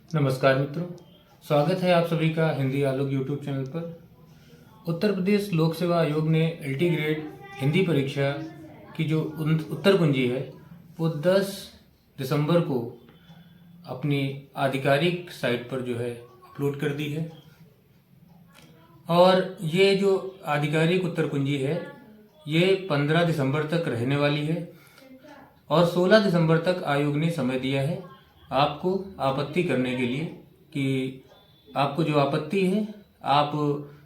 नमस्कार मित्रों, स्वागत है आप सभी का हिंदी आलोक यूट्यूब चैनल पर। उत्तर प्रदेश लोक सेवा आयोग ने एलटी ग्रेड हिंदी परीक्षा की जो उत्तर कुंजी है वो 10 दिसंबर को अपनी आधिकारिक साइट पर जो है अपलोड कर दी है। और ये जो आधिकारिक उत्तर कुंजी है ये 15 दिसंबर तक रहने वाली है और 16 दिसंबर तक आयोग ने समय दिया है आपको आपत्ति करने के लिए कि आपको जो आपत्ति है आप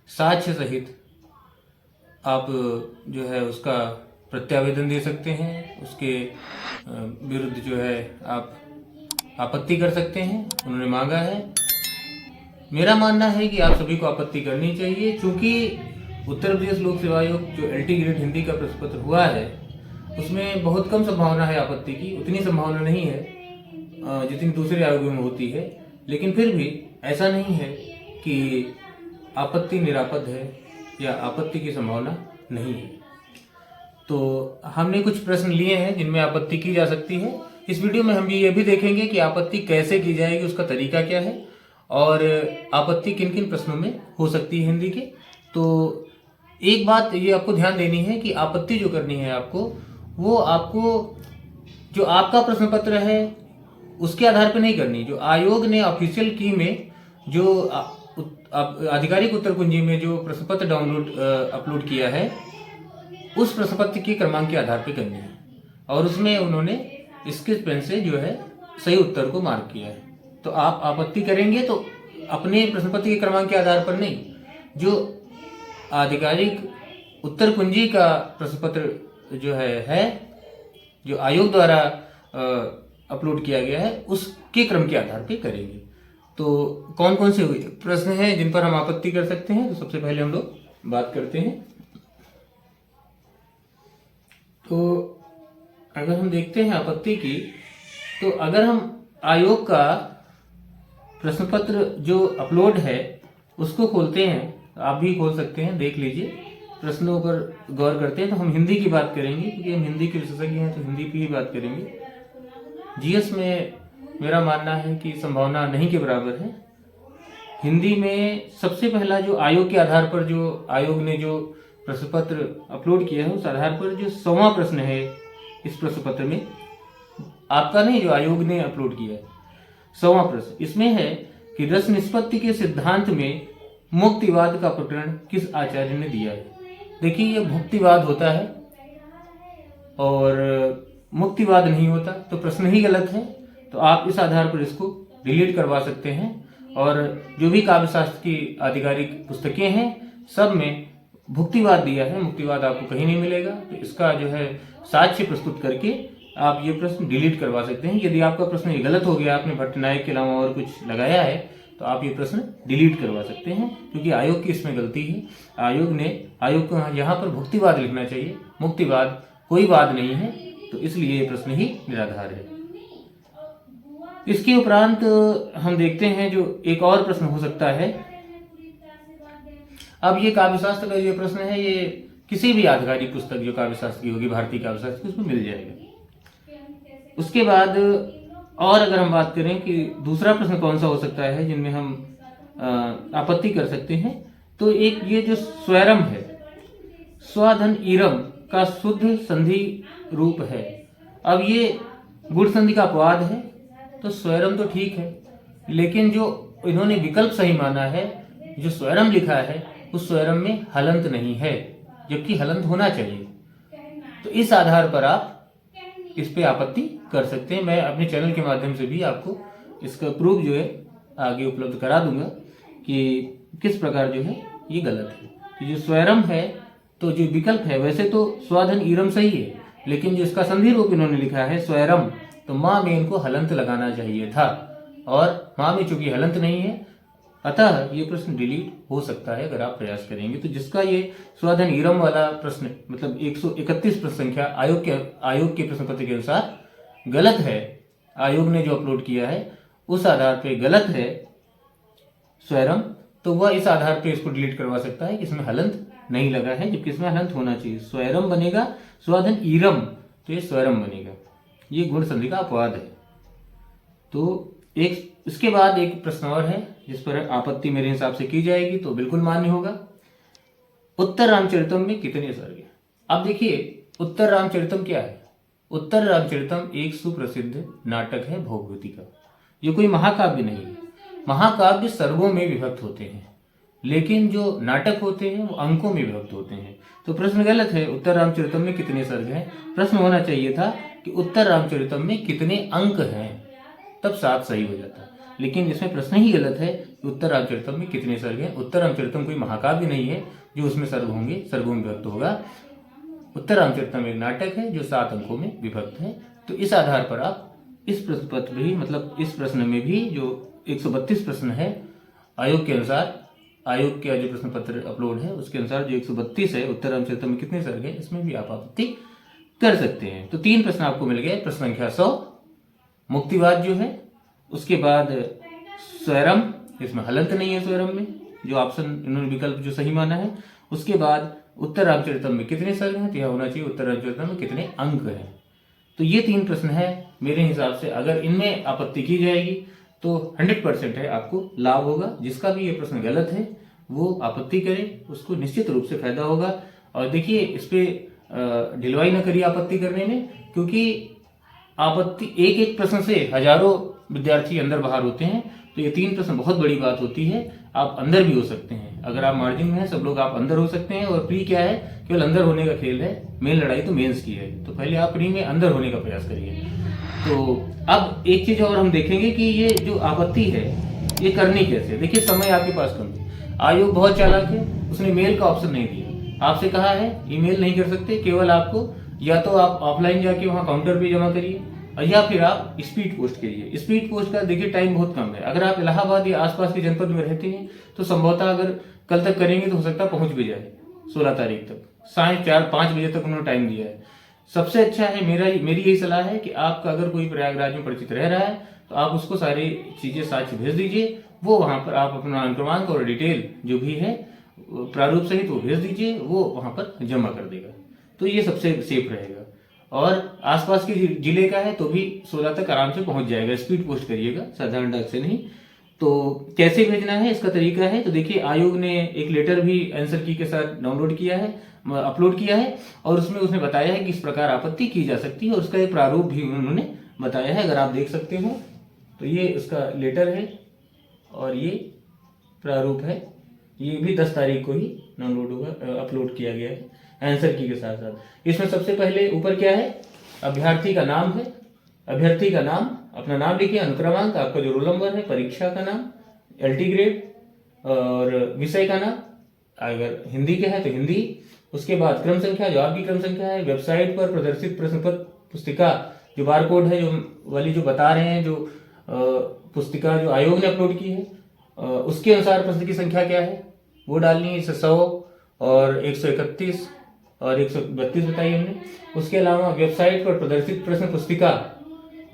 साक्ष्य सहित आप जो है उसका प्रत्यावेदन दे सकते हैं, उसके विरुद्ध जो है आप आपत्ति कर सकते हैं। उन्होंने मांगा है। मेरा मानना है कि आप सभी को आपत्ति करनी चाहिए, क्योंकि उत्तर प्रदेश लोक सेवा आयोग जो एलटी ग्रेड हिंदी का प्रश्न पत्र हुआ है उसमें बहुत कम संभावना है आपत्ति की। उतनी संभावना नहीं है जितनी दूसरे आयोगों में होती है, लेकिन फिर भी ऐसा नहीं है कि आपत्ति निरापद है या आपत्ति की संभावना नहीं है। तो हमने कुछ प्रश्न लिए हैं जिनमें आपत्ति की जा सकती है। इस वीडियो में हम ये भी देखेंगे कि आपत्ति कैसे की जाएगी, उसका तरीका क्या है और आपत्ति किन किन प्रश्नों में हो सकती है हिंदी के। तो एक बात ये आपको ध्यान देनी है कि आपत्ति जो करनी है आपको, वो आपको जो आपका प्रश्न पत्र है उसके आधार पर नहीं करनी। जो आयोग ने ऑफिशियल की में जो आधिकारिक उत्तर कुंजी में जो प्रश्न पत्र अपलोड किया है उस प्रश्न पत्र के क्रमांक के आधार पर करनी है। और उसमें उन्होंने स्केच पेन से जो है सही उत्तर को मार्क किया है। तो आप आपत्ति करेंगे तो अपने प्रश्न पत्र के क्रमांक के आधार पर नहीं, जो आधिकारिक उत्तर कुंजी का प्रश्न पत्र जो है जो आयोग द्वारा अपलोड किया गया है उसके क्रम के आधार पर करेंगे। तो कौन कौन से प्रश्न हैं जिन पर हम आपत्ति कर सकते हैं, तो सबसे पहले हम लोग बात करते हैं। तो अगर हम देखते हैं आपत्ति की, तो अगर हम आयोग का प्रश्न पत्र जो अपलोड है उसको खोलते हैं, आप भी खोल सकते हैं, देख लीजिए, प्रश्नों पर गौर करते हैं। तो हम हिंदी की बात करेंगे क्योंकि हम हिंदी के विशेषज्ञ हैं, तो हिंदी की ही बात करेंगे। जीएस में मेरा मानना है कि संभावना नहीं के बराबर है। हिंदी में सबसे पहला जो आयोग के आधार पर जो आयोग ने जो प्रश्न पत्र अपलोड किया है उस आधार पर जो 100वां प्रश्न है इस प्रश्न पत्र में, आपका नहीं, जो आयोग ने अपलोड किया है 100वां प्रश्न, इसमें है कि रस निष्पत्ति के सिद्धांत में मुक्तिवाद का प्रकरण किस आचार्य ने दिया है। देखिए, ये भुक्तिवाद होता है और मुक्तिवाद नहीं होता, तो प्रश्न ही गलत है। तो आप इस आधार पर इसको डिलीट करवा सकते हैं। और जो भी काव्यशास्त्र की आधिकारिक पुस्तकें हैं सब में भुक्तिवाद दिया है, मुक्तिवाद आपको कहीं नहीं मिलेगा। तो इसका जो है साक्ष्य प्रस्तुत करके आप ये प्रश्न डिलीट करवा सकते हैं। यदि आपका प्रश्न ये गलत हो गया, आपने भट्टनायक के अलावा और कुछ लगाया है, तो आप ये प्रश्न डिलीट करवा सकते हैं, क्योंकि आयोग की इसमें गलती है। आयोग को यहाँ पर भुक्तिवाद लिखना चाहिए, मुक्तिवाद कोई वाद नहीं है। तो इसलिए ये प्रश्न ही निराधार है। इसके उपरांत हम देखते हैं जो एक और प्रश्न हो सकता है। अब ये काव्यशास्त्र का जो प्रश्न है ये किसी भी आधिकारिक पुस्तक जो काव्यशास्त्र की होगी, भारतीय काव्यशास्त्र की, उसमें मिल जाएगा। उसके बाद और अगर हम बात करें कि दूसरा प्रश्न कौन सा हो सकता है जिनमें हम आपत्ति कर सकते हैं, तो एक ये जो स्वैरम है, स्वाधन ईरम का शुद्ध संधि रूप है। अब ये गुण संधि का अपवाद है, तो स्वैरम तो ठीक है, लेकिन जो इन्होंने विकल्प सही माना है, जो स्वैरम लिखा है उस स्वैरम में हलंत नहीं है, जबकि हलंत होना चाहिए। तो इस आधार पर आप इस पे आपत्ति कर सकते हैं। मैं अपने चैनल के माध्यम से भी आपको इसका प्रूफ जो है आगे उपलब्ध करा दूंगा कि किस प्रकार जो है ये गलत है। तो जो स्वैरम है, तो जो विकल्प है, वैसे तो स्वाधन ईरम सही है, लेकिन जो इसका संधि रूप इन्होंने लिखा है स्वैरम, तो माँ में इनको हलंत लगाना चाहिए था, और माँ में चूंकि हलंत नहीं है, अतः ये प्रश्न डिलीट हो सकता है अगर आप प्रयास करेंगे। तो जिसका ये स्वाधन ईरम वाला प्रश्न, मतलब 131 प्रश्न संख्या आयोग के प्रश्न पत्र के अनुसार गलत है, आयोग ने जो अपलोड किया है उस आधार पे गलत है स्वैरम, तो वह इस आधार पे इसको डिलीट करवा सकता है कि इसमें हलंत नहीं लगा है, जबकि इसमें हलंत होना चाहिए। स्वैरम बनेगा, स्वाधन ईरम, तो ये स्वैरम बनेगा। ये गुण संधि का अपवाद है। तो एक इसके बाद एक प्रश्न और है जिस पर आपत्ति मेरे हिसाब से की जाएगी तो बिल्कुल मान्य होगा। उत्तर रामचरितम में कितने सर्ग हैं? अब देखिए, उत्तर रामचरितम क्या है? उत्तर रामचरितम एक सुप्रसिद्ध नाटक है भोगवती का। ये कोई महाकाव्य नहीं है। महाकाव्य सर्गों में विभक्त होते हैं, लेकिन जो नाटक होते हैं वो अंकों में विभक्त होते हैं। तो प्रश्न गलत है, उत्तर रामचरितम में कितने सर्ग हैं। प्रश्न होना चाहिए था कि उत्तर रामचरितम में कितने अंक हैं, तब 7 सही हो जाता। लेकिन इसमें प्रश्न ही गलत है कि उत्तर रामचरितम में कितने सर्ग हैं। उत्तर रामचरितम कोई महाकाव्य नहीं है जो उसमें सर्ग होंगे, सर्गों में विभक्त होगा। उत्तर रामचरितम एक नाटक है जो 7 अंकों में विभक्त है। तो इस आधार पर आप इस प्रश्न पत्र भी, मतलब इस प्रश्न में भी जो 132 प्रश्न है, आयोग के अनुसार, आयोग का जो प्रश्न पत्र अपलोड है उसके अनुसार जो 132 है, उत्तर रामचरितम में कितने सर्ग है, इसमें भी आप आपत्ति कर सकते हैं। तो 3 प्रश्न आपको मिल गए। प्रश्न संख्या 100 मुक्तिवाद जो है, उसके बाद स्वरम, इसमें हलंत नहीं है स्वरम में, जो ऑप्शन इन्होंने विकल्प जो सही माना है। उसके बाद उत्तर रामचरितम में कितने सर्ग हैं, तो यह होना चाहिए उत्तर रामचरितम में कितने अंक हैं। तो ये 3 प्रश्न है मेरे हिसाब से। अगर इनमें आपत्ति की जाएगी तो 100% है आपको लाभ होगा। जिसका भी ये प्रश्न गलत है वो आपत्ति करे, उसको निश्चित रूप से फायदा होगा। और देखिए, इस पे ढिलवाई न करिए आपत्ति करने में, क्योंकि आपत्ति एक एक प्रश्न से हजारों विद्यार्थी अंदर बाहर होते हैं। तो ये 3 प्रश्न बहुत बड़ी बात होती है। आप अंदर भी हो सकते हैं, अगर आप मार्जिन में हैं, सब लोग आप अंदर हो सकते हैं। और प्री क्या है, केवल अंदर होने का खेल है, मेन लड़ाई तो मेंस की है। तो पहले आप प्री में अंदर होने का प्रयास करिए। तो अब एक चीज और हम देखेंगे कि ये जो आपत्ति है ये करनी कैसे। देखिए, समय आपके पास कम है। आयोग बहुत चालाक है, उसने मेल का ऑप्शन नहीं दिया। आपसे कहा है ईमेल नहीं कर सकते, केवल आपको या तो आप ऑफलाइन जाके वहां काउंटर पे जमा करिए, या फिर आप स्पीड पोस्ट करिए। स्पीड पोस्ट का देखिए टाइम बहुत कम है। अगर आप इलाहाबाद या आसपास के जनपद में रहते हैं तो संभवतः अगर कल तक करेंगे तो हो सकता है पहुंच भी जाए 16 तारीख तक। 4-5 बजे तक उन्होंने टाइम दिया है। सबसे अच्छा है, मेरी यही सलाह है कि आपका अगर कोई प्रयागराज में परिचित रह रहा है तो आप उसको सारी चीजें साक्ष्य भेज दीजिए। वो वहां पर आप अपना नाम क्रमांक और डिटेल जो भी है प्रारूप सहित वो भेज दीजिए, वो वहां पर जमा कर देगा। तो ये सबसे सेफ रहेगा। और आसपास के जिले का है तो भी 16 तक आराम से पहुंच जाएगा। स्पीड पोस्ट करिएगा, साधारण डाक से नहीं। तो कैसे भेजना है, इसका तरीका है। तो देखिए, आयोग ने एक लेटर भी आंसर की के साथ डाउनलोड किया है, अपलोड किया है, और उसमें उसने बताया है कि इस प्रकार आपत्ति की जा सकती है, और उसका एक प्रारूप भी उन्होंने बताया है। अगर आप देख सकते हो तो ये उसका लेटर है और ये प्रारूप है। ये भी 10 तारीख को ही डाउनलोड होगा, अपलोड किया गया है आंसर की के साथ साथ। इसमें सबसे पहले ऊपर क्या है, अभ्यर्थी का नाम है। अभ्यर्थी का नाम, अपना नाम लिखिए, अनुक्रमांक, आपका जो रोल नंबर है, परीक्षा का नाम, LT ग्रेड, और विषय का नाम, अगर हिंदी के है तो हिंदी। उसके बाद क्रम संख्या, जो आपकी क्रम संख्या है, वेबसाइट पर प्रदर्शित प्रश्न पत्र पुस्तिका जो बारकोड है, जो वाली जो बता रहे हैं, जो पुस्तिका जो आयोग ने अपलोड की है, उसके अनुसार प्रश्न की संख्या क्या है वो डालनी है। 100 और 131 और 132 बताई हमने। उसके अलावा वेबसाइट पर प्रदर्शित प्रश्न पुस्तिका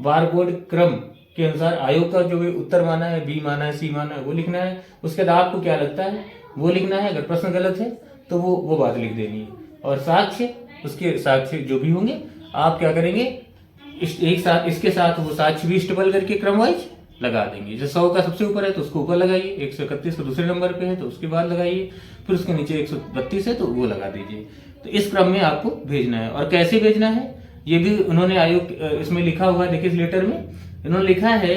बारकोड क्रम के अनुसार आयोग का जो भी उत्तर माना है, बी माना है, सी माना है, वो लिखना है। उसके बाद आपको क्या लगता है वो लिखना है। अगर प्रश्न गलत है तो वो बात लिख देनी है। और साक्ष्य, उसके साक्ष्य जो भी होंगे आप क्या करेंगे, एक साथ इसके साथ वो साक्ष्य भी स्टेबल करके क्रम वाइज लगा देंगे। जैसे 100 का सबसे ऊपर है तो उसको ऊपर लगाइए, 131 का दूसरे नंबर पे है तो उसके बाद लगाइए, फिर उसके नीचे 132 है तो वो लगा दीजिए। तो इस क्रम में आपको भेजना है। और कैसे भेजना है ये भी उन्होंने आयोग इसमें लिखा हुआ है। देखिए, इस लेटर में इन्होंने लिखा है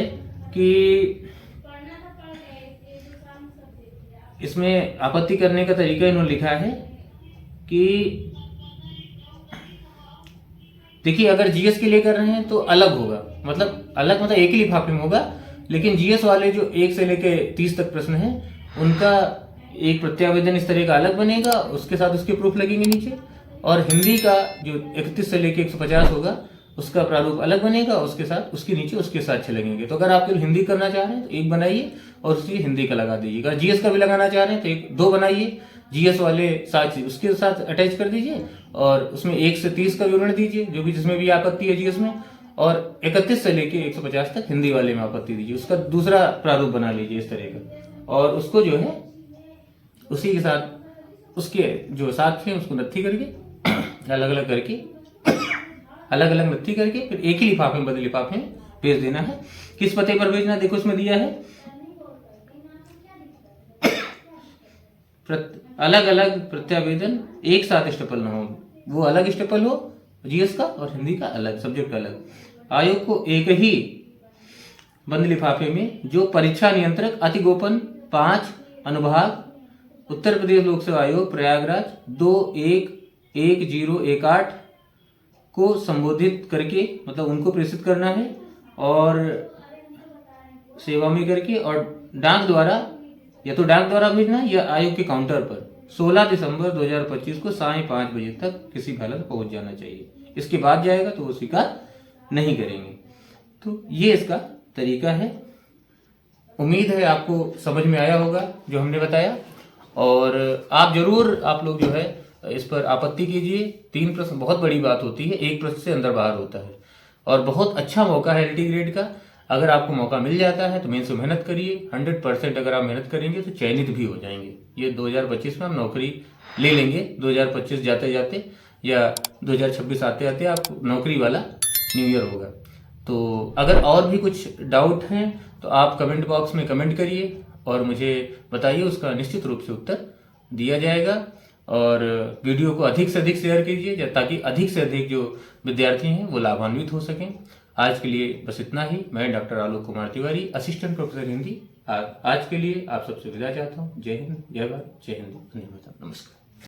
कि इसमें आपत्ति करने का तरीका इन्होंने लिखा है कि देखिए, अगर जीएस के लिए कर रहे हैं तो अलग होगा, मतलब एक ही लिफाफे में होगा। लेकिन जीएस वाले जो 1 से लेके 30 तक प्रश्न है उनका एक प्रत्यावेदन इस तरह का अलग बनेगा, उसके साथ उसके प्रूफ लगेंगे नीचे। और हिंदी का जो 31 से लेके 150 होगा उसका प्रारूप अलग बनेगा, उसके साथ उसके नीचे उसके साक्ष्य लगेंगे। तो अगर आप हिंदी करना चाह रहे हैं तो एक बनाइए और उसकी हिंदी का लगा दीजिएगा। जीएस का भी लगाना चाह रहे हैं तो 2 बनाइए, जीएस वाले साक्ष्य उसके साथ अटैच कर दीजिए, और उसमें 1 से 30 का विवरण दीजिए जो भी जिसमें भी आपत्ति है जीएस में, और 31 से लेके 150 तक हिंदी वाले में आपत्ति दीजिए। उसका दूसरा प्रारूप बना लीजिए इस तरह का, और उसको जो है उसी के साथ उसके जो साक्ष्य है उसको नत्थी करके अलग अलग नत्थी करके फिर एक ही लिफाफे में बदले लिफाफे में भेज देना है। किस पते पर भेजना, देखो इसमें दिया है, अलग अलग प्रत्यावेदन एक साथ स्टेपल ना हो, वो अलग स्टेपल हो जीएस का और हिंदी का अलग, सब्जेक्ट अलग। आयोग को एक ही बंद लिफाफे में जो परीक्षा नियंत्रक अति गोपन 5 अनुभाग उत्तर प्रदेश लोक सेवा आयोग प्रयागराज 211018 को संबोधित करके, मतलब उनको प्रेषित करना है और सेवा में करके, और डाक द्वारा, या तो डाक द्वारा भेजना या आयोग के काउंटर पर 16 दिसंबर 2025 को 5:30 बजे तक किसी भी हालत में पहुंच जाना चाहिए। इसके बाद जाएगा तो वो स्वीकार नहीं करेंगे। तो ये इसका तरीका है। उम्मीद है आपको समझ में आया होगा जो हमने बताया, और आप जरूर, आप लोग जो है इस पर आपत्ति कीजिए। 3 प्रश्न बहुत बड़ी बात होती है, 1 प्रश्न से अंदर बाहर होता है, और बहुत अच्छा मौका है एलटी ग्रेड का। अगर आपको मौका मिल जाता है तो मेंस में मेहनत करिए। 100% अगर आप मेहनत करेंगे तो चयनित भी हो जाएंगे। ये 2025 में आप नौकरी ले लेंगे। 2025 जाते जाते या 2026 आते आते आप नौकरी वाला न्यू ईयर होगा। तो अगर और भी कुछ डाउट हैं तो आप कमेंट बॉक्स में कमेंट करिए और मुझे बताइए, उसका निश्चित रूप से उत्तर दिया जाएगा। और वीडियो को अधिक से अधिक शेयर कीजिए ताकि अधिक से अधिक जो विद्यार्थी हैं वो लाभान्वित हो सकें। आज के लिए बस इतना ही। मैं doctor Alok Kumar Tiwari, assistant professor Hindi, आज के लिए आप सबसे विदा चाहता हूँ। जय हिंद, जय भारत, जय हिंद, धन्यवाद, नमस्कार।